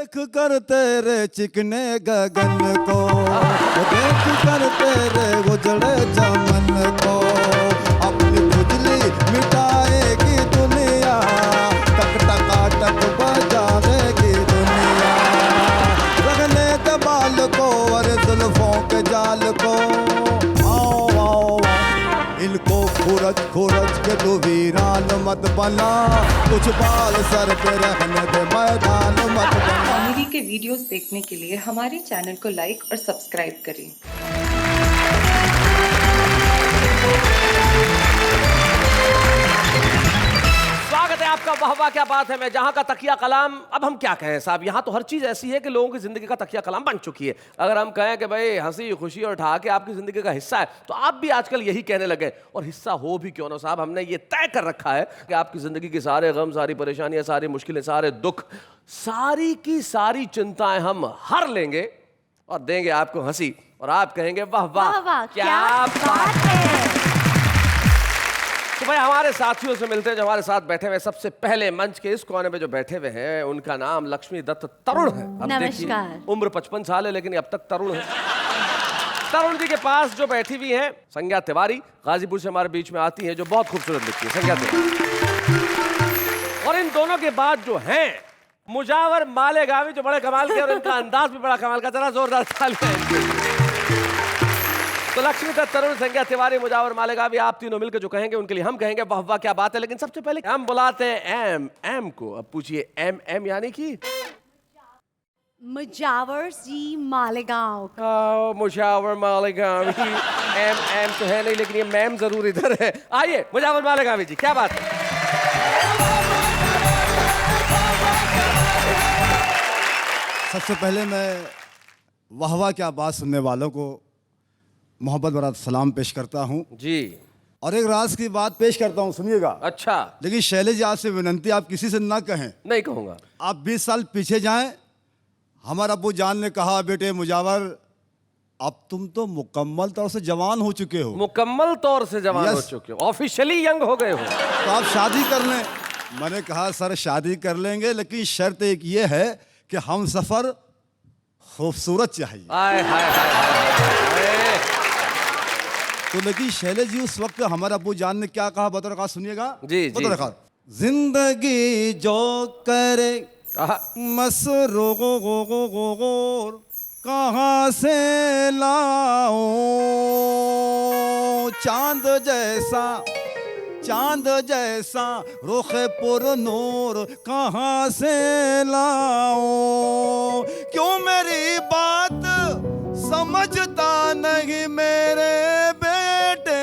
देख कर तेरे चिकने गगन को, देख कर तेरे उजड़े चमन को, अपनी बिजली मिटाएगी दुनिया, टक टका टक बजाएगी दुनिया। रखने दे बाल को और जुल्फों के जाल को, आओ आओ इनको खुरच खुरच के तू वीरान मत बना, कुछ बाल सर पे रहने दे मैदान मत बना। कॉमेडी के वीडियोस देखने के लिए हमारे चैनल को लाइक और सब्सक्राइब करें। स्वागत है आपका वाह वाह क्या बात है। मैं जहां का तकिया कलाम, अब हम क्या कहें साहब, यहाँ तो हर चीज ऐसी है कि लोगों की जिंदगी का तकिया कलाम बन चुकी है। अगर हम कहें कि भाई हंसी खुशी और ठहाके आपकी जिंदगी का हिस्सा है, तो आप भी आजकल यही कहने लगे। और हिस्सा हो भी क्यों ना साहब, हमने ये तय कर रखा है कि आपकी जिंदगी के सारे गम, सारी परेशानियां, सारी मुश्किलें, सारे दुख, सारी की सारी चिंताएं हम हर लेंगे और देंगे आपको हंसी, और आप कहेंगे वाह वाह क्या बात है। तो भाई हमारे साथियों से मिलते हैं जो हमारे साथ बैठे हुए। सबसे पहले मंच के इस कोने में जो बैठे हुए हैं, उनका नाम लक्ष्मी दत्त तरुण है। अब नमस्कार। उम्र 55 साल है लेकिन अब तक तरुण है। तरुण जी के पास जो बैठी हुई हैं संज्ञा तिवारी, गाजीपुर से हमारे बीच में आती हैं, जो बहुत खूबसूरत दिखती है संज्ञा तिवारी। और इन दोनों के बाद जो हैं मुजावर मालेगावी, जो बड़े कमाल के और इनका अंदाज भी बड़ा कमाल का। जरा जोरदार तालियां। तो लक्ष्मी दत्त तरुण, संज्ञा तिवारी, मुजावर मालेगावी, आप तीनों मिलकर जो कहेंगे उनके लिए हम कहेंगे वाह वाह क्या बात है। लेकिन सबसे पहले हम बुलाते हैं एम को। अब पूछिए एम यानी कि मुजावर जी मालेगांव। मुजावर मालेगावी। एम तो है नहीं, लेकिन ये मैम जरूर इधर है। आइए मुजावर मालेगावी जी, क्या बात है। सबसे पहले मैं वाह वाह क्या बात सुनने वालों को मोहब्बत भरा सलाम पेश करता हूँ जी। और एक राज की बात पेश करता हूँ, सुनिएगा। अच्छा। लेकिन शैलेश जी आपसे विनंती, आप किसी से ना कहें। नहीं कहूँगा। आप 20 साल पीछे जाएं। हमारा अब्बू जान ने कहा, बेटे मुजावर अब तुम तो मुकम्मल तौर से जवान हो चुके हो। मुकम्मल तौर से जवान हो चुके हो, ऑफिशियली यंग हो गए हो, तो आप शादी कर लें। मैंने कहा सर शादी कर लेंगे, लेकिन शर्त एक ये है कि हम सफर खूबसूरत चाहिए। आए हाय हाय हाय। तो लेकिन शैलेश जी उस वक्त हमारे अब्बू जान ने क्या कहा, बता रखा, सुनिएगा। जी जी। बता रखा, जिंदगी जो करे मसरूर कहाँ से लाऊं, चांद जैसा रुख पुर नूर कहाँ से लाऊं, क्यों मेरी बात समझता नहीं मेरे बेटे।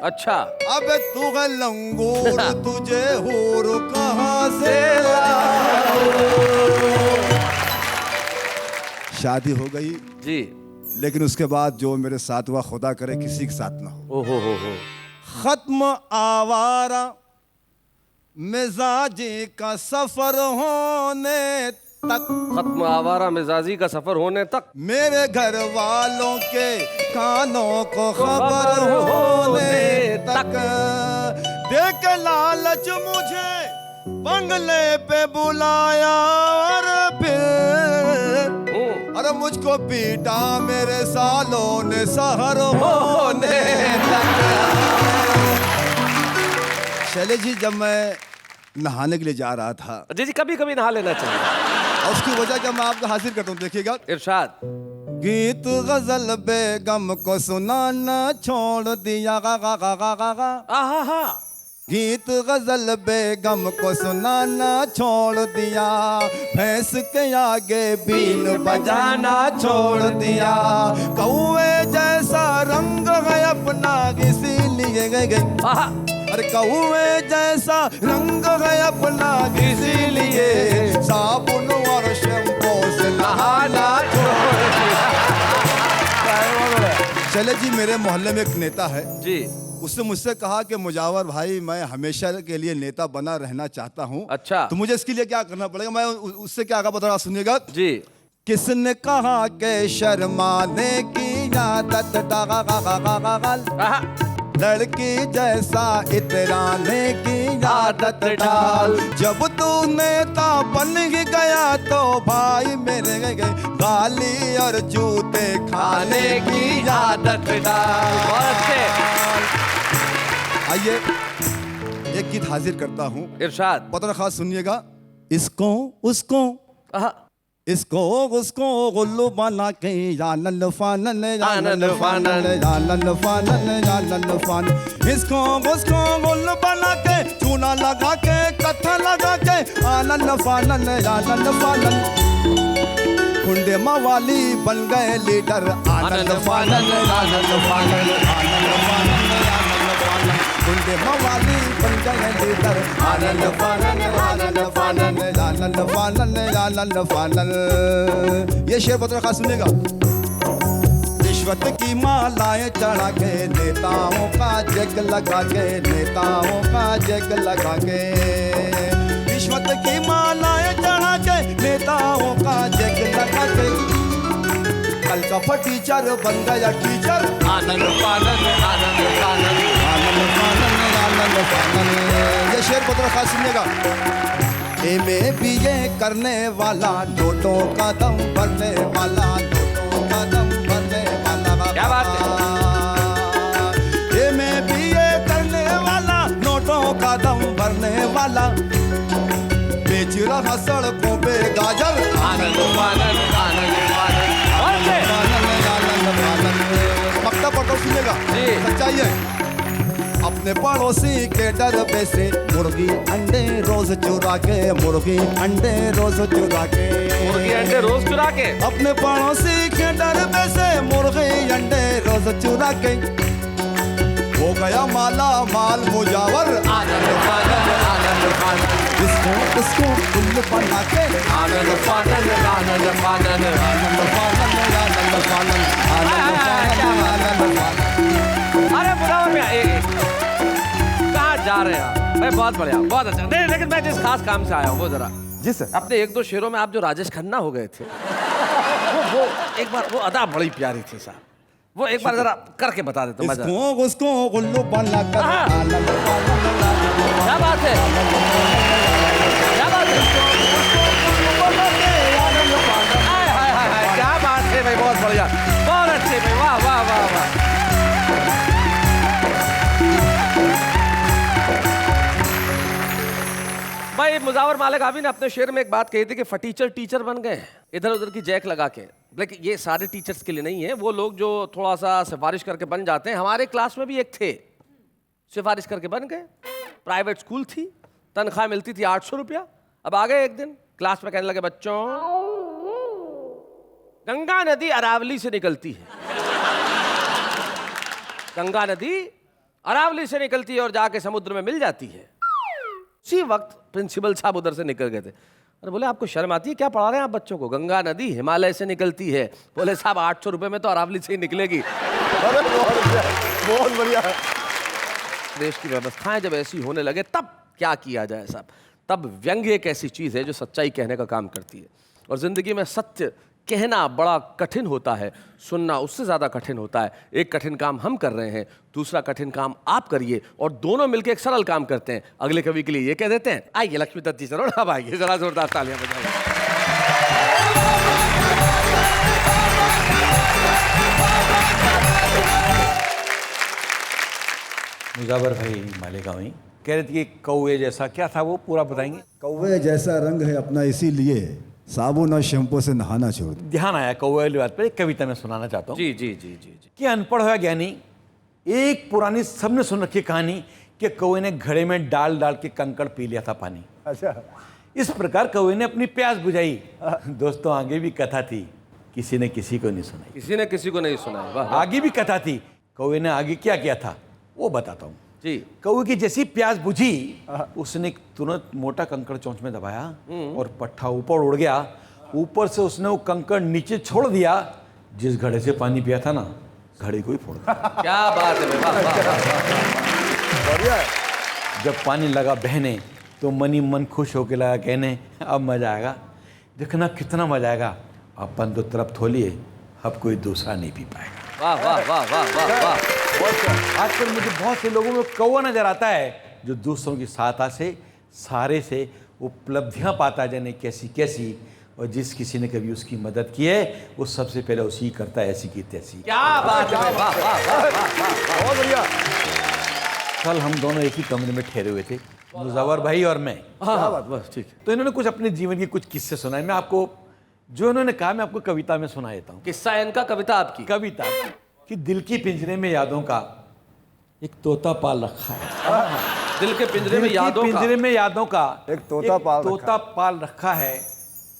अच्छा। अब तू है लंगूर तुझे हूर कहाँ से लाऊं। शादी हो गई जी। लेकिन उसके बाद जो मेरे साथ हुआ, खुदा करे किसी के साथ ना हो। हो। खत्म आवारा मिजाजी का सफर होने तक, खत्म आवारा मिजाजी का सफर होने तक, मेरे घर वालों के कानों को खबर होने तक, देख लालच मुझे बंगले पे बुलाया और फिर अरे मुझको पीटा मेरे सालों ने सहर होने तक। शैलेश जी, जब मैं नहाने के लिए जा रहा था, जी कभी कभी नहा लेना चाहिए, और उसकी वजह क्या मैं आपको हाजिर करता हूँ, देखिएगा। इरशाद। गीत गजल बेगम को सुनाना छोड़ दिया, आहा। गीत गजल बेगम को सुनाना छोड़ दिया, भैंस के आगे बीन बजाना छोड़ दिया, कौवे जैसा रंग है अपना इसीलिए गए। अरे कौवे जैसा रंग है अपना इसीलिए साबुन और शैम्पू से नहाना छोड़ दिया। शैलेश जी, मेरे मोहल्ले में एक नेता है जी। उसने मुझसे कहा कि मुजावर भाई, मैं हमेशा के लिए नेता बना रहना चाहता हूँ। अच्छा। तो मुझे इसके लिए क्या करना पड़ेगा? मैं उससे क्या कहा बता रहा, सुनिएगा जी। किसने कहा के शर्माने की आदत लड़की जैसा इतराने की आदत डाल। जब तू नेता बन ही गया तो भाई मेरे गाली और जूते खाने की आदत डाल। बहुत अच्छे। आइए एक गीत हाजिर करता हूँ, इरशाद। पता खास सुनिएगा। इसको उसको आहा। इसको उसको गुल्लू बना के जानन फानन जानन फानन जानन फानन जानन फान। इसको उसको गुल्लू बना के चूना लगा के कत्था लगा के आनन फानन जानन फानन। गुंडे मवाली बन गए लीडर आनंद फानन आनंद फानन आनंद फानन आनंद फानन। गुंडे मवाली बन गए लीडर आनंद फानन आनंद फानन आनंद फानन आनंद फानन। ये शेर पत्र खास सुनेगा। रिश्वत की मालाएं चढ़ा के नेताओं का जग लगा के नेताओं का जग लगा के। रिश्वत की मालाएं चढ़ा के नेताओं का जग लगा के। कल का टीचर बन गया टीचर आनंद फानन आनंद फानन आनंद फानन आनंद फानन। ये शेर पत्र खास सुनिएगा। MA करने वाला नोटों का दम भरने वाला नोटों का दम भरने वाला। क्या बात है। MA करने वाला नोटों का दम भरने वाला। बेच रहा सड़कों पे गाजर आनंद फानन आनंद फानन। बहुत अच्छे। पक्का पढ़ो सुनेगा। जी। सच्चाई है। अपने पड़ोसी के डर पे से मुर्गी अंडे रोज चुरा के मुर्गी अंडे रोज चुरा के मुर्गी अंडे रोज चुरा के। अपने पड़ोसी के डर पे से मुर्गी अंडे रोज चुरा के। हो गया माला माल मुजावर आनंद फानन आनंद फानन। इसको उसको उल्लू बना के आनंद फानन आनंद फानन आनंद फानन आनंद फानन आनंद फानन आनंद फानन। अरे मुजावर भैया कहाँ जा रहे हैं आप? अरे बहुत बढ़िया, बहुत अच्छा। नहीं लेकिन मैं जिस खास काम से आया हूँ वो जरा जी सर। अपने एक दो शेरों में आप जो राजेश खन्ना हो गए थे वो एक बार वो अदा बड़ी प्यारी थी साहब। वो एक बार जरा करके बता देता हूँ। इसको उसको उल्लू बना कर आनंद फानन क्या बात है, क्या बात है। हाय हाय हाय हाय, क्या बात है भाई, बहुत बढ़िया, बहुत अच्छे भाई, वाह वाह वाह वाह। भाई मुजावर मालिक आबी ने अपने शेर में एक बात कही थी कि फटीचर टीचर बन गए इधर उधर की जैक लगा के। लेकिन ये सारे टीचर्स के लिए नहीं है, वो लोग जो थोड़ा सा सिफारिश करके बन जाते हैं। हमारे क्लास में भी एक थे, सिफारिश करके बन गए। प्राइवेट स्कूल थी, तनख्वाह मिलती थी 800 रुपया। अब आ गए एक दिन क्लास में, कहने लगे बच्चों गंगा नदी अरावली से निकलती है। गंगा नदी अरावली से निकलती है और जाके समुद्र में मिल जाती है। उसी वक्त प्रिंसिपल साहब उधर से निकल गए थे। अरे बोले आपको शर्म आती है क्या, पढ़ा रहे हैं आप बच्चों को? गंगा नदी हिमालय से निकलती है। बोले साहब 800 रुपये में तो अरावली से ही निकलेगी। बहुत बढ़िया। देश की व्यवस्थाएं जब ऐसी होने लगे तब क्या किया जाए साहब? तब व्यंग्य एक ऐसी चीज़ है जो सच्चाई कहने का काम करती है। और ज़िंदगी में सत्य कहना बड़ा कठिन होता है, सुनना उससे ज़्यादा कठिन होता है। एक कठिन काम हम कर रहे हैं, दूसरा कठिन काम आप करिए और दोनों मिलकर एक सरल काम करते हैं। अगले कवि के लिए ये कह देते हैं, आइए लक्ष्मी दत्त जी सर, अब आइए जरा जोरदार तालियां बजाइए। मुजावर भाई मालेगांवी कह रहे थे कि कौवे जैसा क्या था, वो पूरा बताएंगे? कौवे जैसा रंग है अपना, इसीलिए साबुन और शैम्पू से नहाना छोड़ दो। ध्यान आया कौवे वाली बात पर, एक कविता में सुनाना चाहता हूँ। जी जी जी जी जी। कि अनपढ़ हुआ ज्ञानी, एक पुरानी सबने सुन रखी कहानी कि कौवे ने घड़े में डाल डाल के कंकड़ पी लिया था पानी। अच्छा। इस प्रकार कौवे ने अपनी प्यास बुझाई। दोस्तों आगे भी कथा थी, किसी ने किसी को नहीं सुनाई। किसी ने किसी को नहीं सुनाया। वाह। आगे भी कथा थी, कौवे ने आगे क्या किया था वो बताता हूँ। जी। कौवे की जैसी प्यास बुझी, उसने तुरंत मोटा कंकड़ चोंच में दबाया और पट्ठा ऊपर उड़ गया। ऊपर से उसने वो कंकड़ नीचे छोड़ दिया। जिस घड़े से पानी पिया था ना, घड़े को ही फोड़ दिया। क्या बात है, वाह वाह। बढ़िया है। जब पानी लगा बहने तो मनी मन खुश होके लगा कहने, अब मजा आएगा, देखना कितना मजा आएगा। अपन तो तरफ थोलिए, अब कोई दूसरा नहीं पी पाएगा। वाह वाह वाह वाह वाह वाह। आजकल मुझे बहुत से लोगों में कौवा नजर आता है जो दूसरों की सहायता से सहारे से उपलब्धियां पाता जाने कैसी कैसी, और जिस किसी ने कभी उसकी मदद की है वो सबसे पहले उसी करता है ऐसी की तैसी। क्या बात है, वाह वाह वाह वाह। बहुत बढ़िया। कल हम दोनों एक ही कमरे में ठहरे हुए थे, मुजव्वर भाई और मैं। हाँ बात बस ठीक है। तो इन्होंने कुछ अपने जीवन के कुछ किस्से सुनाए। मैं आपको जो इन्होंने कहा मैं आपको कविता में सुना देता हूँ। किस्सा इनका, कविता आपकी। कविता कि दिल के पिंजरे में यादों का एक तोता पाल रखा है। दिल के पिंजरे में दिल के यादों का पिंजरे में यादों का एक तोता पाल रखा है।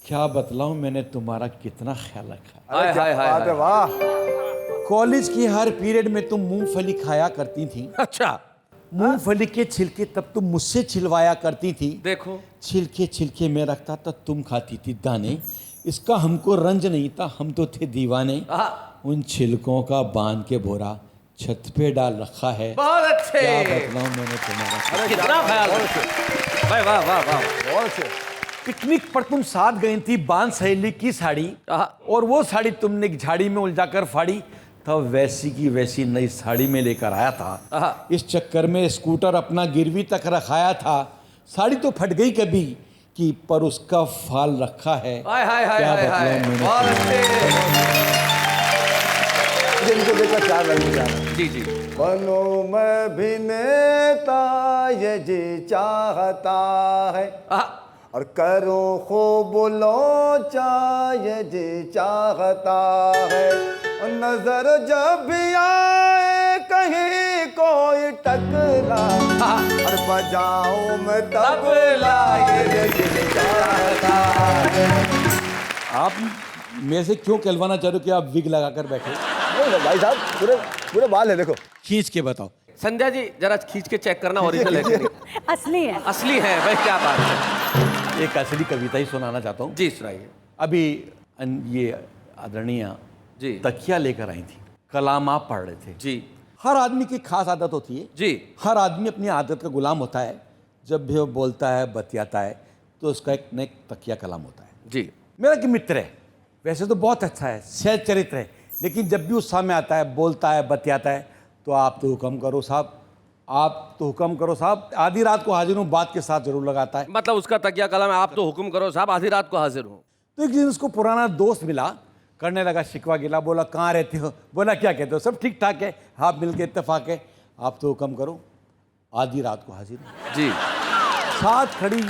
क्या बतलाऊं मैंने तुम्हारा कितना ख्याल रखा है। हाय हाय हाय बात है, हाय। वाह। कॉलेज की हर पीरियड में तुम मूंगफली खाया करती थी। अच्छा मूंगफली के छिलके तब तुम मुझसे छिलवाया करती थी। देखो, छिलके छिलके में रखता था, तुम खाती थी दाने। इसका हमको रंज नहीं था, हम तो थे दीवाने। उन छिलकों का बांध के बोरा छत पे डाल रखा है। बहुत अच्छे। क्या बतलाऊं मैंने तुम्हारा। कितना ख्याल रखा। भाई वाह वाह वाह। बहुत अच्छे। पिकनिक पर तुम साथ गई थी, बांध सहेली की साड़ी, और वो साड़ी तुमने एक झाड़ी में उलझाकर फाड़ी। तब वैसी की वैसी नई साड़ी में लेकर आया था। इस चक्कर में स्कूटर अपना गिरवी तक रखाया था। साड़ी तो फट गई कभी कि पर उसका फाल रखा है। हाय हाय हाय क्या हाय बतलाऊं हाय। मैंने बहुत अच्छे। मुझे इनको देखकर चार लाइन मुझे आ रहा है। जी जी। बनो मैं भी नेता ये जी चाहता है, और करूं खूब लोचा ये जी चाहता है, और नजर जब भी आए कहीं कोई टकरा, और बजाऊं मैं तबला ये जी चाहता है। आप मेरे से क्यों कहलवाना चाह रहे हो कि आप विग लगाकर बैठे? नहीं भाई साहब, पूरे पूरे बाल है, देखो खींच के बताओ। संध्या जी जरा खींच के चेक करना ओरिजिनल है कि नहीं। असली है। असली है भाई, क्या बात है। एक असली कविता ही सुनाना चाहता हूँ। जी सुनाइए। अभी ये आदरणीय जी तकिया लेकर आई थी, कलाम आप पढ़ रहे थे। जी हर आदमी की खास आदत होती है। जी। हर आदमी अपनी आदत का गुलाम होता है। जब भी वो बोलता है बतियाता है तो उसका एक न एक तकिया कलाम होता है। जी। मेरा एक मित्र है, वैसे तो बहुत अच्छा है, सहज चरित्र है, लेकिन जब भी उस सामने आता है, बोलता है, बतियाता है, तो आप तो हुक्म करो साहब, आप तो हुक्म करो साहब। आधी रात को हाजिर हूँ बात के साथ जरूर लगाता है। मतलब उसका तकिया कलम है, आप तो हुक्म करो साहब, आधी रात को हाजिर हूँ। तो एक दिन उसको पुराना दोस्त मिला, करने लगा शिकवा गिला। बोला कहाँ रहते हो? बोला क्या कहते हो? सब ठीक ठाक है, आप मिल के इत्तेफाक है। आप तो हुक्म करो, आधी रात को हाजिर हूँ। जी। साथ खड़ी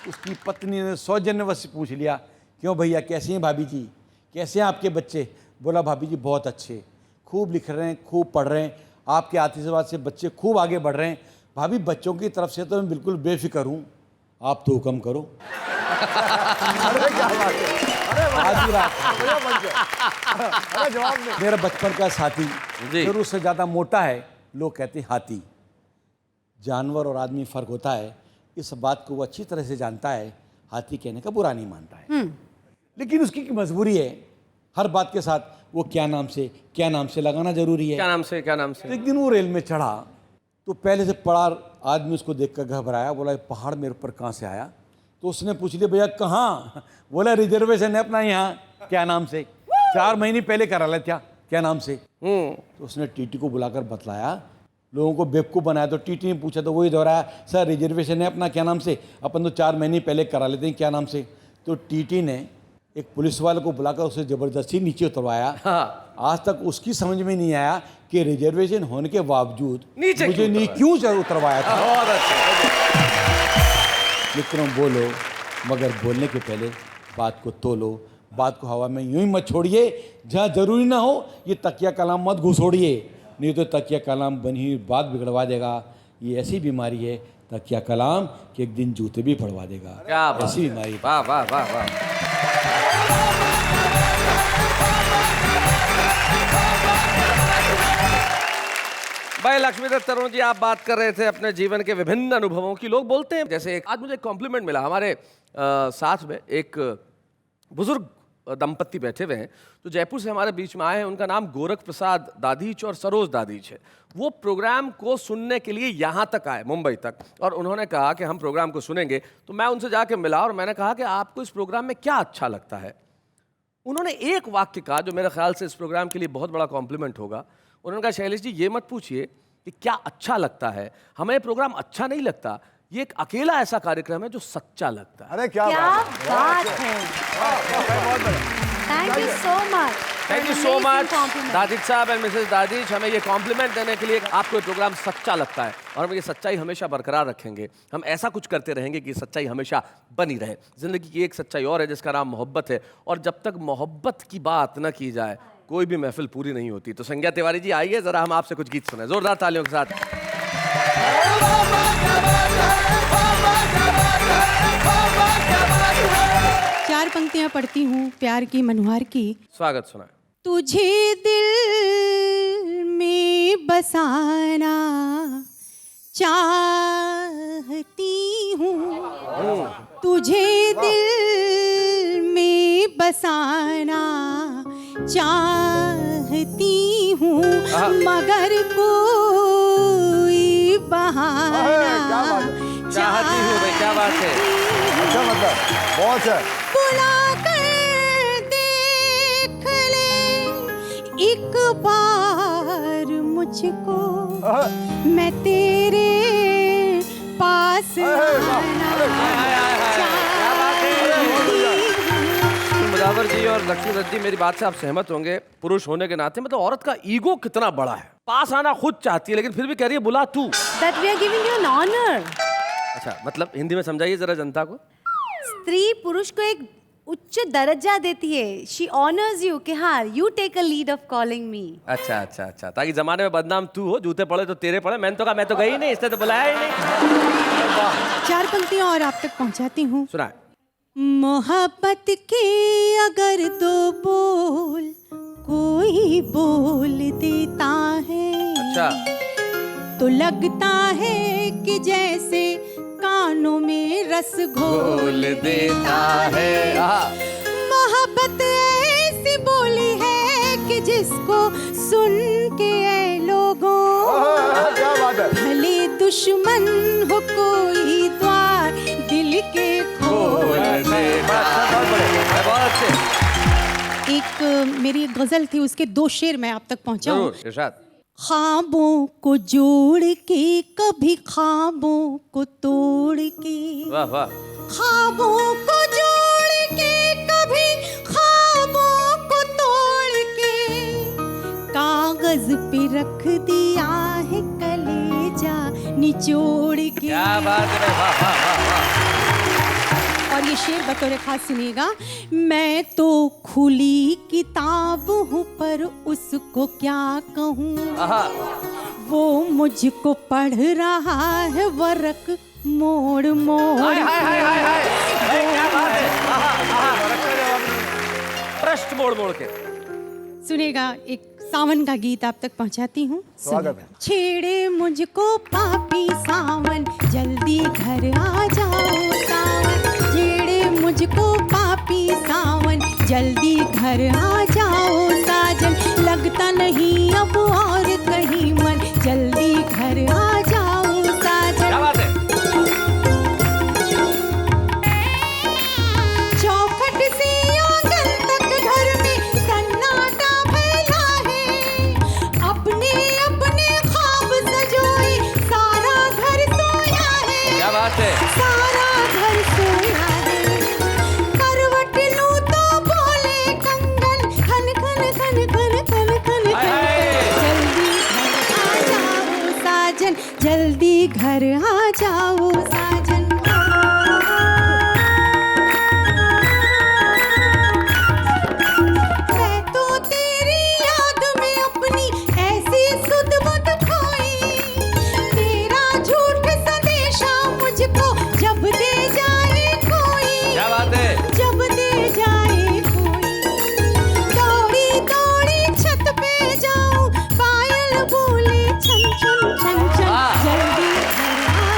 उसकी पत्नी ने सौजन्यवश से पूछ लिया, क्यों भैया कैसे हैं भाभी जी, कैसे हैं आपके बच्चे? बोला भाभी जी बहुत अच्छे, खूब लिख रहे हैं, खूब पढ़ रहे हैं, आपके आशीर्वाद से बच्चे खूब आगे बढ़ रहे हैं। भाभी बच्चों की तरफ से तो मैं बिल्कुल बेफिक्र हूँ, आप तो हुक्म करो। अरे क्या बात है, आधी रात बढ़िया बन गया। अरे जवाब नहीं। मेरा बचपन का साथी जी। फिर उससे ज़्यादा मोटा है, लोग कहते हैं हाथी। जानवर और आदमी फ़र्क होता है, इस बात को वो अच्छी तरह से जानता है। हाथी कहने का बुरा नहीं मानता है, लेकिन उसकी एक मजबूरी है, हर बात के साथ वो क्या नाम से लगाना जरूरी है। क्या नाम से, क्या नाम तो से? एक दिन वो रेल में चढ़ा तो पहले से पड़ा आदमी उसको देखकर घबराया। बोला ये पहाड़ मेरे ऊपर कहाँ से आया? तो उसने पूछ लिया भैया कहाँ? बोला रिजर्वेशन है अपना यहाँ। क्या नाम से? 4 महीने पहले करा लिया था। क्या नाम से? तो उसने टीटी को बुलाकर बतलाया, लोगों को बेवकूफ़ बनाया। तो टीटी ने पूछा तो वही दोहराया, सर रिजर्वेशन है अपना, क्या नाम से? अपन तो 4 महीने पहले करा लेते हैं, क्या नाम से? तो टीटी ने एक पुलिस वाले को बुलाकर उसे ज़बरदस्ती नीचे उतरवाया। आज तक उसकी समझ में नहीं आया कि रिजर्वेशन होने के बावजूद नीचे मुझे नहीं क्यों उतरवाया था। बहुत अच्छा। मित्रों बोलो, मगर बोलने के पहले बात को तोलो। बात को हवा में यूं ही मत छोड़िए, जहाँ जरूरी ना हो ये तकिया कलाम मत घुसोड़िए, नहीं तो तकिया कलाम बनी हुई बात बिगड़वा देगा। ये ऐसी बीमारी है तकिया कलाम कि एक दिन जूते भी पड़वा देगा। क्या बात ऐसी है। बीमारी। वाह वाह वाह वाह। भाई लक्ष्मीदत्त तरुण जी, आप बात कर रहे थे अपने जीवन के विभिन्न अनुभवों की। लोग बोलते हैं, जैसे आज मुझे कॉम्प्लीमेंट मिला, हमारे साथ में एक बुजुर्ग दंपत्ति बैठे हुए हैं जो जयपुर से हमारे बीच में आए हैं। उनका नाम गोरख प्रसाद दाधीच और सरोज दाधीच है। वो प्रोग्राम को सुनने के लिए यहाँ तक आए, मुंबई तक, और उन्होंने कहा कि हम प्रोग्राम को सुनेंगे। तो मैं उनसे जाके मिला और मैंने कहा कि आपको इस प्रोग्राम में क्या अच्छा लगता है। उन्होंने एक वाक्य कहा जो मेरे ख्याल से इस प्रोग्राम के लिए बहुत बड़ा कॉम्प्लीमेंट होगा। उन्होंने कहा शैलेश जी ये मत पूछिए कि क्या अच्छा लगता है, हमें प्रोग्राम अच्छा नहीं लगता, ये एक अकेला ऐसा कार्यक्रम है जो सच्चा लगता है। अरे क्या क्या बात बात है। Thank you so much. Thank you so much दादिज साहब एंड मिसेस दादिज, हमें ये कॉम्प्लीमेंट देने के लिए। आपको ये प्रोग्राम सच्चा लगता है और हम ये सच्चाई हमेशा बरकरार रखेंगे। हम ऐसा कुछ करते रहेंगे कि सच्चाई हमेशा बनी रहे। जिंदगी की एक सच्चाई और है जिसका नाम मोहब्बत है, और जब तक मोहब्बत की बात न की जाए कोई भी महफिल पूरी नहीं होती। तो संज्ञा तिवारी जी आइए, जरा हम आपसे कुछ गीत सुने जोरदार तालियों के साथ। चार पंक्तियां पढ़ती हूँ प्यार की मनुहार की। स्वागत सुना। तुझे दिल में बसाना चाहती हूँ, तुझे दिल में बसाना चाहती हूँ, मगर कोई बहाना चाहती हूँ भाई, क्या बात है। अच्छा मतलब बहुत है। बुला कर देख ले एक बार मुझको, मैं तेरे पास मुजावर जी और लक्ष्मी दत्त जी, मेरी बात से आप सहमत होंगे, पुरुष होने के नाते मतलब औरत का ईगो कितना बड़ा है। पास आना खुद चाहती है लेकिन फिर भी कह रही है बुला तू। That we are giving you an honor. अच्छा मतलब हिंदी में समझाइए जरा जनता को। स्त्री पुरुष को एक उच्च दर्जा देती है। She honors you कि हाँ you take a lead of calling me. अच्छा अच्छा अच्छा, ताकि जमाने में बदनाम तू हो, जूते पड़े तो तेरे पड़े। मैंने तो कहा मैं तो गई नहीं, इसने तो बुलाया ही नहीं। चार पंक्तियां और आप तक पहुंचाती हूँ। सुना। मोहब्बत के अगर दो बोल कोई बोल देता है, अच्छा तो लगता है कि जैसे कानों में रस घोल देता है। मोहब्बत ऐसी बोली है कि जिसको सुन के ऐ लोगों, क्या बात है। भले दुश्मन हो कोई द्वार दिल के खोल देता है। बहुत अच्छे। एक मेरी एक गजल थी, उसके दो शेर मैं आप तक पहुंचाऊं। जरूर इरशाद। ख्वाबों को जोड़ के कभी ख्वाबों को तोड़ के, वाह वाह। ख्वाबों को जोड़ के कभी ख्वाबों को तोड़ के, कागज पे रख दिया है कलेजा निचोड़ के। क्या बात है, वाह वाह वाह वाह। और ये शेर बतौर खास सुनिएगा। मैं तो खुली किताब हूँ पर उसको क्या कहूँ, वो मुझको पढ़ रहा है वरक मोड़ मोड़। हाय हाय हाय हाय हाय, क्या बात है। प्रश्न मोड़ मोड़ के सुनेगा। एक सावन का गीत आप तक पहुंचाती हूँ। स्वागत है। छेड़े मुझको पापी सावन जल्दी घर आ जाओ सावन, छेड़े मुझको पापी सावन जल्दी घर आ जाओ साजन, लगता नहीं अब और कहीं मन जल्दी घर आ जाओ साजन। क्या बात है। चौखट से आंगन तक घर में सन्नाटा फैला है, अपने अपने ख्वाब सजोए सारा घर सोया है। क्या बात है। सारा घर सोया है, करवट लूं तो बोले कंगन खन खन खन खन खन खन खन, जल्दी घर आ जाओ साजन। मैं तो तेरी याद में अपनी ऐसी सुध बुध खोई, तेरा झूठ संदेशा मुझको जब दे जाए कोई। क्या बात है। जब दे जाए कोई, दौड़ी दौड़ी छत पे जाऊं, पायल बोले छन छन छन छन, जल्दी घर आ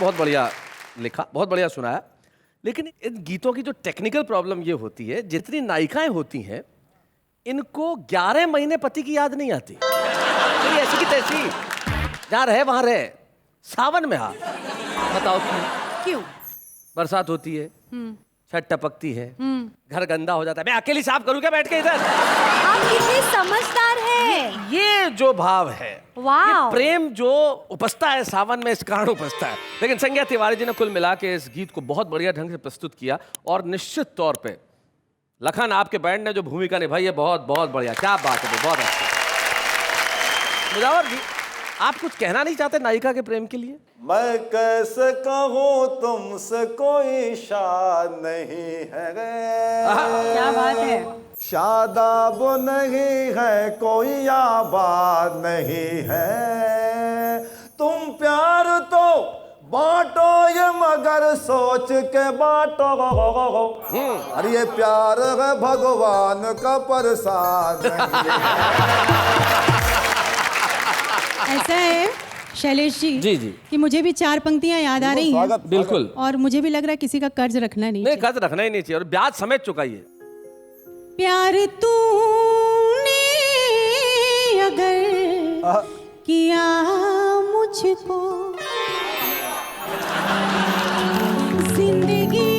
बहुत बढ़िया लिखा, बहुत बढ़िया सुनाया, लेकिन इन गीतों की जो टेक्निकल प्रॉब्लम ये होती है, जितनी नायिकाएं होती हैं इनको 11 महीने पति की याद नहीं आती। तो ऐसी की तैसी, जहाँ रहे वहां रहे, सावन में हाँ बताओ क्यों? बरसात होती है, छत टपकती है, घर गंदा हो जाता है, मैं अकेली साफ करूँ क्या बैठ के इधर? आप कितने समझदार हैं। ये जो भाव है, वाह, ये प्रेम जो उपजता है सावन में, इस कारण उपजता है। लेकिन संज्ञा तिवारी जी ने कुल मिला के इस गीत को बहुत बढ़िया ढंग से प्रस्तुत किया, और निश्चित तौर पे लखन आपके बैंड ने जो भूमिका निभाई है बहुत बहुत बढ़िया, क्या बात है, बहुत अच्छा। मुजावर जी, आप कुछ कहना नहीं चाहते नायिका के प्रेम के लिए? मैं कैसे कहूँ तुमसे कोई शाद नहीं है, क्या बात है। शादाब नहीं है कोई आबाद नहीं है, तुम प्यार तो बांटो ये मगर सोच के बांटो, अरे ये प्यार है भगवान का प्रसाद नहीं है। ऐसा है शैलेश जी, जी कि मुझे भी 4 पंक्तियां याद आ रही हैं, बिल्कुल। और मुझे भी लग रहा है किसी का कर्ज रखना नहीं नहीं, चाहिए। कर्ज रखना ही नहीं चाहिए, और ब्याज समेत चुकाइए। प्यार तूने अगर किया मुझको, जिंदगी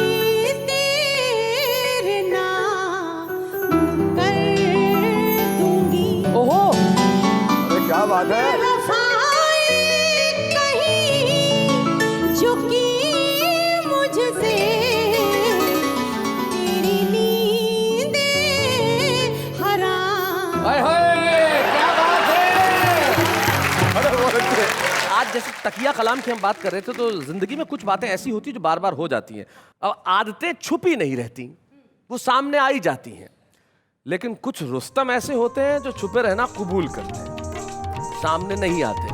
तेरे नाम कर दूंगी। ओहो, अरे क्या बात है। वफाएं कहीं जो की मुझसे, तेरी नींदें हराम। हाय हाय, क्या बात है। आज जैसे तकिया कलाम की हम बात कर रहे थे, तो जिंदगी में कुछ बातें ऐसी होती हैं जो बार बार हो जाती हैं। अब आदतें छुपी नहीं रहती, वो सामने आ ही जाती हैं। लेकिन कुछ रुस्तम ऐसे होते हैं जो छुपे रहना कबूल करते हैं, सामने नहीं आते।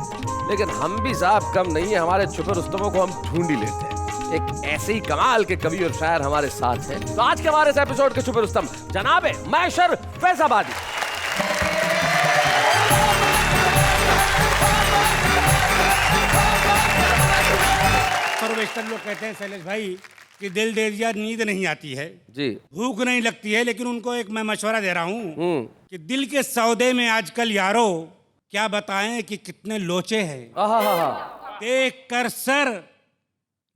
लेकिन हम भी साहब कम नहीं है, हमारे छुपे रुस्तमों को हम ढूंढ ही लेते हैं। एक ऐसे ही कमाल के कवि और शायर हमारे साथ हैं। तो आज के हमारे इस एपिसोड के छुपे रुस्तम जनाब मैशर फैजाबादी। सर्वेस्टर लोग कहते हैं शैलेश भाई कि दिल दे दिया नींद नहीं आती है, जी, भूख नहीं लगती है, लेकिन उनको एक मैं मशवरा दे रहा हूँ कि दिल के सौदे में आजकल यारो क्या बताएं कि कितने लोचे हैं। देख कर सर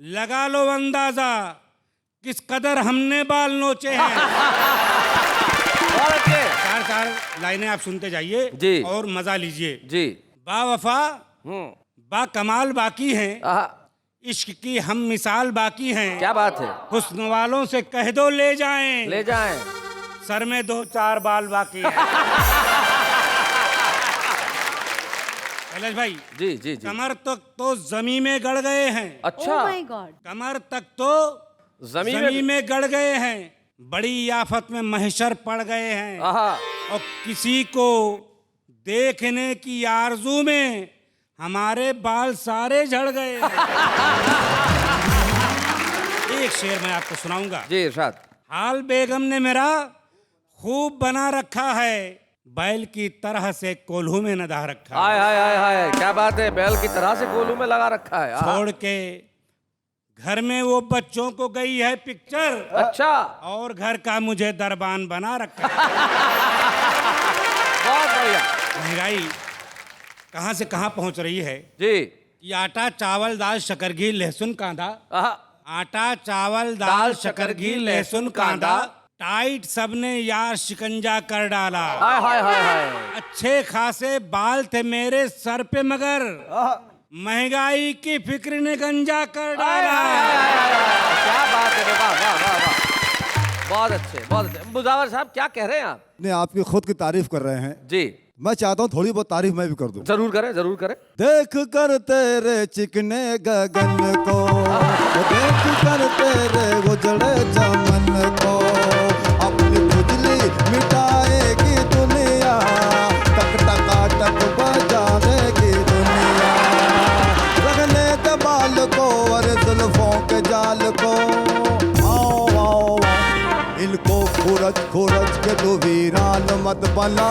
लगा लो अंदाजा किस कदर हमने बाल नोचे हैं। बहुत अच्छे। 4 लाइनें आप सुनते जाइए जी, और मजा लीजिए। जी, बा वफा बा कमाल बाकी हैं, इश्क की हम मिसाल बाकी हैं। क्या बात है। हुस्न वालों से कह दो ले जाएं, ले जाएं, सर में 2-4 बाल बाकी हैं। कैलाश भाई, जी जी जी, कमर तक तो जमी में गड़ गए हैं। अच्छा, Oh my God. कमर तक तो जमीन जमी में गड़ गए हैं, बड़ी आफत में महशर पड़ गए हैं, और किसी को देखने की आरजू में हमारे बाल सारे झड़ गए हैं। एक शेर मैं आपको सुनाऊंगा। जी इरशाद। हाल बेगम ने मेरा खूब बना रखा है, बैल की तरह से कोल्हू में नदा रखा हाय है। हाय हाय हाय, क्या बात है, बैल की तरह से कोल्हू में लगा रखा है। छोड़ के घर में वो बच्चों को गई है पिक्चर, अच्छा, और घर का मुझे दरबान बना रखा है। बहुत बढ़िया। महंगाई कहाँ से कहाँ पहुंच रही है जी, कि आटा चावल दाल शक्कर घी लहसुन कांदा, आहा, आटा चावल दाल शक्कर घी लहसुन कांदा, टाइट सबने यार शिकंजा कर डाला। हाय हाय हाय हाय, अच्छे खासे बाल थे मेरे सर पे, मगर महंगाई की फिक्र ने गंजा कर डाला। क्या बात है, वाह वाह वाह वाह, बहुत अच्छे बहुत अच्छे। मुजावर साहब क्या कह रहे हैं आप? ने आपकी खुद की तारीफ कर रहे हैं, जी, मैं चाहता हूँ थोड़ी बहुत तारीफ मैं भी कर दूं। जरूर करें, जरूर करें। देख कर तेरे चिकने गगन को, देख कर तेरे उजड़े चमन को, अपनी खुजली मिटाएगी दुनिया, टक टका टक बजाएगी दुनिया, रगने के बाल को और जुल्फों के जाल को, आओ आओ इनको खुरच खुरच के तू वीरान मत बना,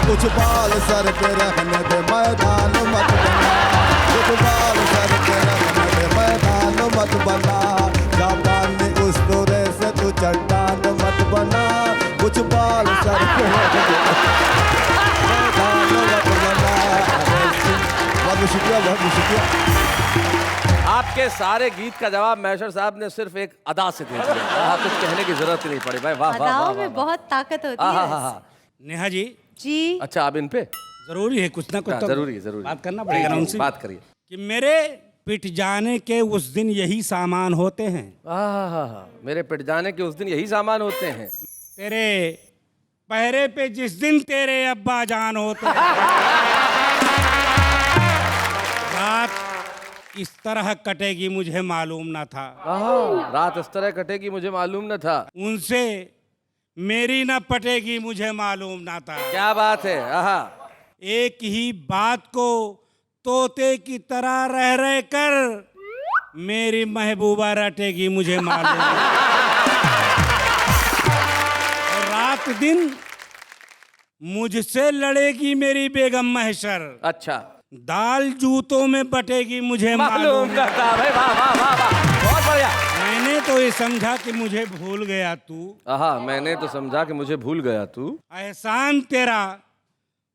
कुछ बाल सर पे रहने दे मैदान मत बना, कुछ बाल सर पे रहने दे मैदान मत बना, जापान में उस दौरे से तू चट्टान मत बना, कुछ बाल सर पे रख दे, मैदान मत बना। बहुत शुक्रिया, बहुत शुक्रिया। आपके सारे गीत का जवाब मैशर साहब ने सिर्फ एक अदा से दे दिया, कुछ कहने की जरूरत ही नहीं पड़ी भाई। वाह वाह वाह अदाओं वाह में बहुत ताकत होती है। नेहा जी जी अच्छा, अब इन पे जरूरी है कुछ ना कुछ तो जरूरी है, जरूरी बात करना पड़ेगा ना उनसे। बात करिए कि मेरे पिट जाने के उस दिन यही सामान होते हैं, मेरे पिट जाने के उस दिन यही सामान होते हैं। तेरे पहरे पे जिस दिन तेरे अब्बा जान होते हैं। रात इस तरह कटेगी मुझे मालूम न था, रात इस तरह कटेगी मुझे मालूम न था, उनसे मेरी न पटेगी मुझे मालूम न था। क्या बात है। एक ही बात को तोते की तरह रह रह कर मेरी महबूबा रटेगी मुझे मालूम न था। और रात दिन मुझसे लड़ेगी मेरी बेगम महशर, अच्छा, दाल जूतों में बटेगी मुझे मालूम न था भाई। वाह वाह वाह वाह, बहुत बढ़िया। मैंने तो ये समझा कि मुझे भूल गया तू, मैंने तो समझा कि मुझे भूल गया तू, एहसान तेरा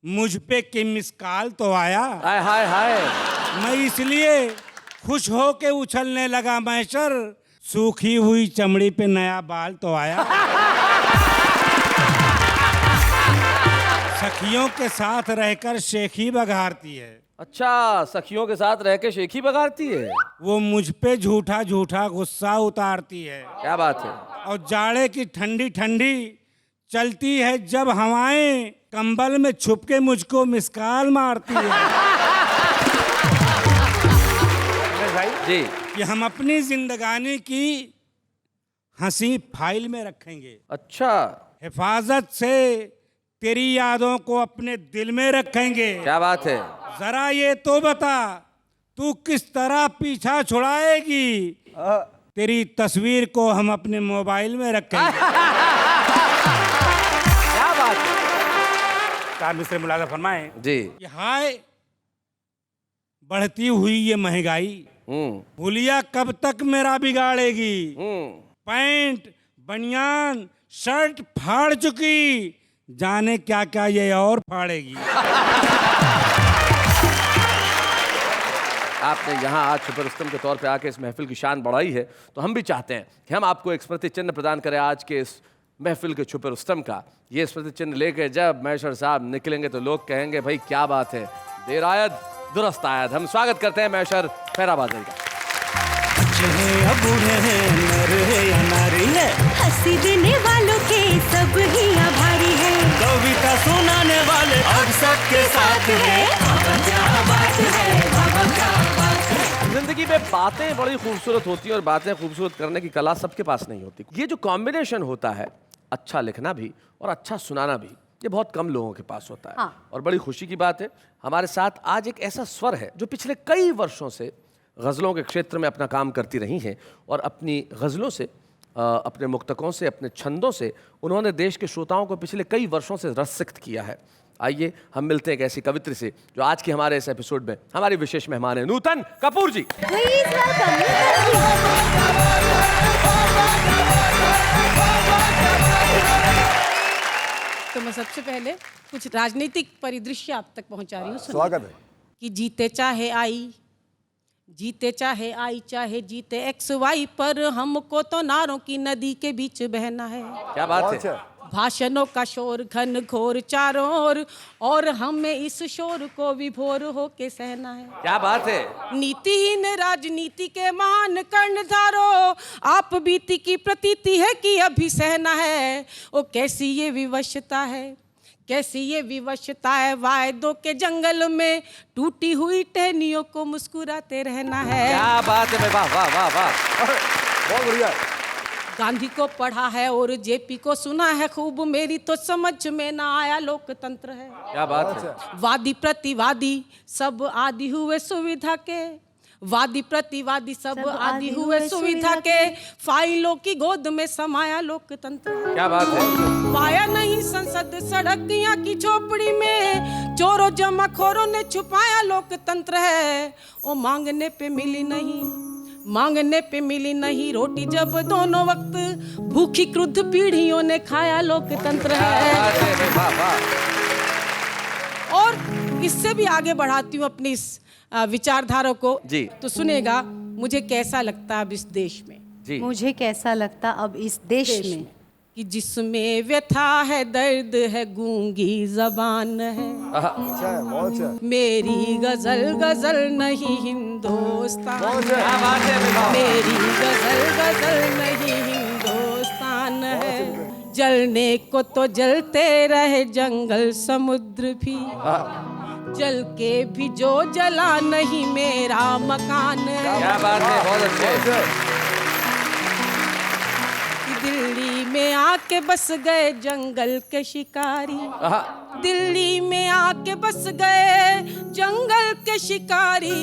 मुझ पे कि मिसकाल तो आया। हाय हाय हाय। मैं इसलिए खुश हो के उछलने लगा महशर, सूखी हुई चमड़ी पे नया बाल तो आया। सखियों के साथ रहकर शेखी बघारती है। अच्छा, सखियों के साथ रह के शेखी बघारती है। वो मुझ पे झूठा झूठा गुस्सा उतारती है। क्या बात है। और जाड़े की ठंडी ठंडी चलती है जब हवाएं, कंबल में छुप के मुझको मिसकाल मारती है। भाई जी, कि हम अपनी जिंदगानी की हंसी फाइल में रखेंगे, अच्छा, हिफाजत से तेरी यादों को अपने दिल में रखेंगे। क्या बात है। जरा ये तो बता तू किस तरह पीछा छुड़ाएगी, तेरी तस्वीर को हम अपने मोबाइल में रखेंगे। क्या बात है। कार मिस्त्री मुलाजा फरमाए जी। कि हाय बढ़ती हुई ये महंगाई, हुलिया कब तक मेरा बिगाड़ेगी, पैंट बनियान शर्ट फाड़ चुकी, जाने क्या क्या ये और फाड़ेगी। आपने यहाँ आज छुपे रुस्तम के तौर पे आके इस महफिल की शान बढ़ाई है, तो हम भी चाहते हैं कि हम आपको एक स्मृति चिन्ह प्रदान करें आज के इस महफिल के छुपे रुस्तम का। ये स्मृति चिन्ह लेके जब मैशर साहब निकलेंगे तो लोग कहेंगे भाई क्या बात है, देर आयद दुरुस्त आयद। हम स्वागत करते हैं मैशर फैराबादी का। हंसी देने वालों के सब ही आभारी है, कविता सुनाने वाले अब सबके साथ है। क्या बात है, क्या बात है। जिंदगी में बातें बड़ी खूबसूरत होती हैं और बातें खूबसूरत करने की कला सबके पास नहीं होती। ये जो कॉम्बिनेशन होता है, अच्छा लिखना भी और अच्छा सुनाना भी, ये बहुत कम लोगों के पास होता है। और बड़ी खुशी की बात है, हमारे साथ आज एक ऐसा स्वर है जो पिछले कई वर्षों से गज़लों के क्षेत्र में अपना काम करती रही हैं और अपनी गज़लों से, अपने मुक्तकों से, अपने छंदों से उन्होंने देश के श्रोताओं को पिछले कई वर्षों से रसिक्त किया है। आइए हम मिलते हैं एक ऐसी कवित्री से जो आज के हमारे इस एपिसोड में हमारी विशेष मेहमान है, नूतन कपूर जी। तो मैं सबसे पहले कुछ राजनीतिक परिदृश्य आप तक पहुंचा रही हूँ। स्वागत है। कि जीते चाहे आई चाहे जीते XY, पर हमको तो नारों की नदी के बीच बहना है। क्या बात है। भाषणों का शोर घन घोर चारों ओर, और हमें इस शोर को विभोर होके सहना है। क्या बात है। नीतिहीन राजनीति के महान कर्णधारों, आप बीती की प्रतीति है कि अभी सहना है। ओ कैसी ये विवशता है, कैसी ये विवशता है, वायदों के जंगल में टूटी हुई टहनियों को मुस्कुराते रहना है। क्या बात है। वाह वाह वाह वाह, बहुत बढ़िया। गांधी को पढ़ा है और जेपी को सुना है खूब, मेरी तो समझ में ना आया लोकतंत्र है। क्या बात है। वादी प्रतिवादी सब आदि हुए सुविधा के, वादी प्रतिवादी सब आदि हुए सुविधा के, फाइलों की गोद में समाया लोकतंत्र है। क्या बात है। पाया नहीं संसद सड़कियां की झोपड़ी में, चोरों जमाखोरों ने छुपाया लोकतंत्र है। ओ मांगने पे मिली नहीं, मांगने पे मिली नहीं रोटी जब दोनों वक्त भूखी क्रुद्ध पीढ़ियों ने खाया लोकतंत्र है। और इससे भी आगे बढ़ाती हूँ अपनी इस विचारधारा को जी। तो सुनेगा मुझे कैसा लगता है अब इस देश में जी। मुझे कैसा लगता अब इस देश में कि जिसमें व्यथा है दर्द है गूंगी जबान है। मेरी गजल गजल नहीं हिंदुस्तान, मेरी गजल गजल नहीं हिंदुस्तान है। जलने को तो जलते रहे जंगल समुद्र भी, जल के भी जो जला नहीं मेरा मकान है। क्या बात है, बहुत अच्छे। दिल्ली में आके बस गए जंगल के शिकारी, दिल्ली में आके बस गए जंगल के शिकारी।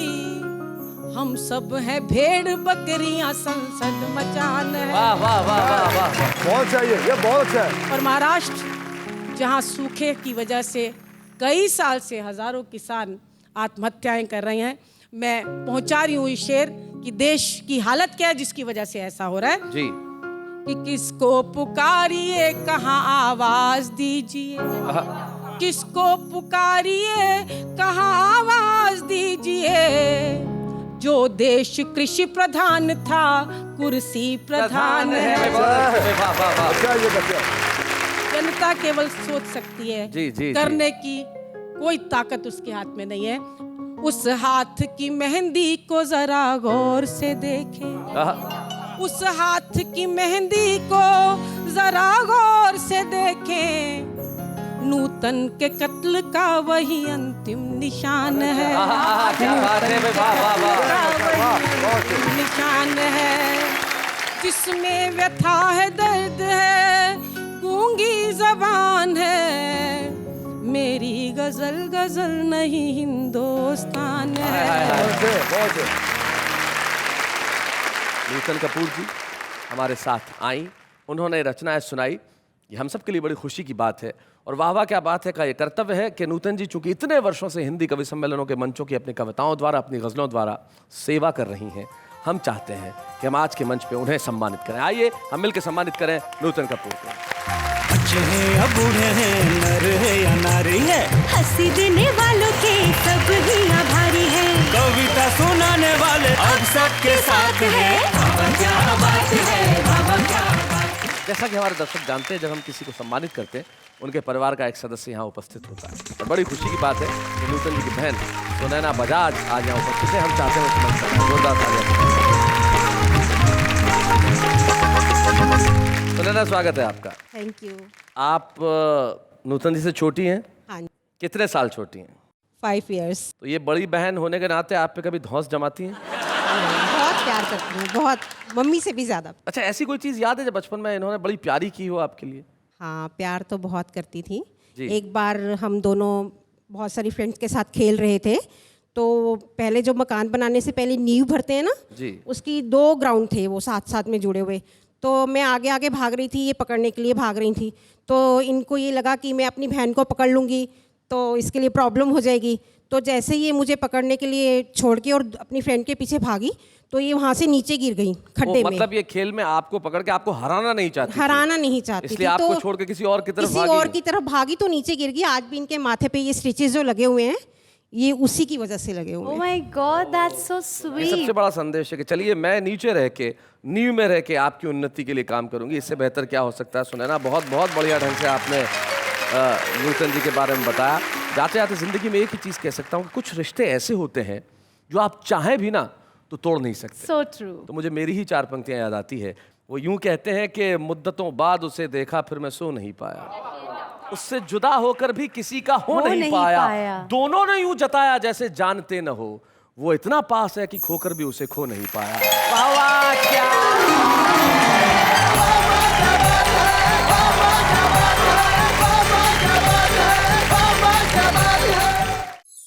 हम सब हैं भेड़ बकरियां संसद मचान है। वाह वाह वाह वाह वाह, बहुत चाहिए, ये बहुत अच्छा है। और महाराष्ट्र जहां सूखे की वजह से कई साल से हजारों किसान आत्महत्याएं कर रहे हैं, मैं पहुंचा रही हूँ इस शेर कि देश की हालत क्या है जिसकी वजह से ऐसा हो रहा है जी। कि किसको पुकारिए कहाँ आवाज दीजिए, किसको पुकारिए कहाँ आवाज दीजिए। जो देश कृषि प्रधान था कुर्सी प्रधान है। जनता केवल सोच सकती है, जी, जी, करने की कोई ताकत उसके हाथ में नहीं है। उस हाथ की मेहंदी को जरा गौर से देखें, उस हाथ की मेहंदी को जरा गौर से देखें। नूतन के कत्ल का वही अंतिम निशान है। क्या बात है, वाह वाह वाह, निशान है जिसमें व्यथा है दर्द है गूंगी जबान है। मेरी गजल गजल नहीं हिंदुस्तान है। नूतन कपूर जी हमारे साथ आई, उन्होंने रचनाएं सुनाई, ये हम सब के लिए बड़ी खुशी की बात है। और वाह वाह क्या बात है का ये कर्तव्य है कि नूतन जी चूंकि इतने वर्षों से हिंदी कवि सम्मेलनों के मंचों की अपनी कविताओं द्वारा, अपनी गज़लों द्वारा सेवा कर रही हैं, हम चाहते हैं कि हम आज के मंच पे उन्हें सम्मानित करें। आइए हम मिलकर सम्मानित करें नूतन कपूर को। बच्चे हैं या बूढ़े हैं, नर है या नारी है, हंसी देने वालों के सब ही आभारी है। कविता सुनाने वाले अब सबके साथ है। बाबा क्या बात है, बाबा क्या बात है। जैसा कि हमारे दर्शक जानते हैं, जब हम किसी को सम्मानित करते हैं उनके परिवार का एक सदस्य यहाँ उपस्थित होता है। और बड़ी खुशी की बात है कि नूतन जी की बहन सुनैना बजाज आज यहाँ उपस्थित है। हम चाहते हैं उसको मंच पर जोरदार तालियां। सुनैना, स्वागत है आपका। Thank you. आप नूतन जी से छोटी हैं? हाँ, कितने साल छोटी हैं? 5 years। तो ये बड़ी बहन होने के नाते आप पे कभी धौंस जमाती हैं? बहुत प्यार करती हूँ, बहुत, मम्मी से भी ज्यादा। अच्छा, ऐसी कोई चीज़ याद है जब बचपन में इन्होंने बड़ी प्यारी की हो आपके लिए? हाँ, प्यार तो बहुत करती थी। जी। एक बार हम दोनों बहुत सारी फ्रेंड्स के साथ खेल रहे थे, तो पहले जो मकान बनाने से पहले नींव भरते हैं ना जी। उसकी 2 ग्राउंड थे वो साथ साथ में जुड़े हुए। तो मैं आगे आगे भाग रही थी, ये पकड़ने के लिए भाग रही थी। तो इनको ये लगा कि मैं अपनी बहन को पकड़ लूँगी तो इसके लिए प्रॉब्लम हो जाएगी। तो जैसे ही ये मुझे पकड़ने के लिए छोड़ के और अपनी फ्रेंड के पीछे भागी तो ये वहाँ से नीचे गिर गई खड्डे में। मतलब ये खेल में आपको पकड़ के आपको हराना नहीं चाहती थी? हराना नहीं चाहती इसलिए थी, आपको तो छोड़ के किसी और की तरफ किसी भागी? और की तरफ भागी तो नीचे गिर गई। आज भी इनके माथे पे ये स्टिचेस जो लगे हुए हैं ये उसी की वजह से लगे हुए Oh हैं। my God, that's so ये सबसे sweet. बड़ा संदेश है कि चलिए मैं नीचे रह के, नींव में रह के आपकी उन्नति के लिए काम करूंगी। इससे बेहतर क्या हो सकता है? सुनैना, बहुत बहुत बढ़िया ढंग से आपने नूतन जी के बारे में बताया। जाते जाते जिंदगी में एक ही चीज़ कह सकता हूँ कि कुछ रिश्ते ऐसे होते हैं जो आप चाहें भी ना तो तोड़ नहीं सकते। So true. तो मुझे मेरी ही 4 पंक्तियां याद आती है। वो यूं कहते हैं कि मुद्दतों बाद उसे देखा फिर मैं सो नहीं पाया, उससे जुदा होकर भी किसी का हो नहीं पाया, दोनों ने यूं जताया जैसे जानते न हो, वो इतना पास है कि खोकर भी उसे खो नहीं पाया। वाह वाह क्या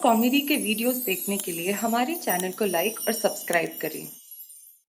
कॉमेडी के वीडियोस देखने के लिए हमारे चैनल को लाइक और सब्सक्राइब करें।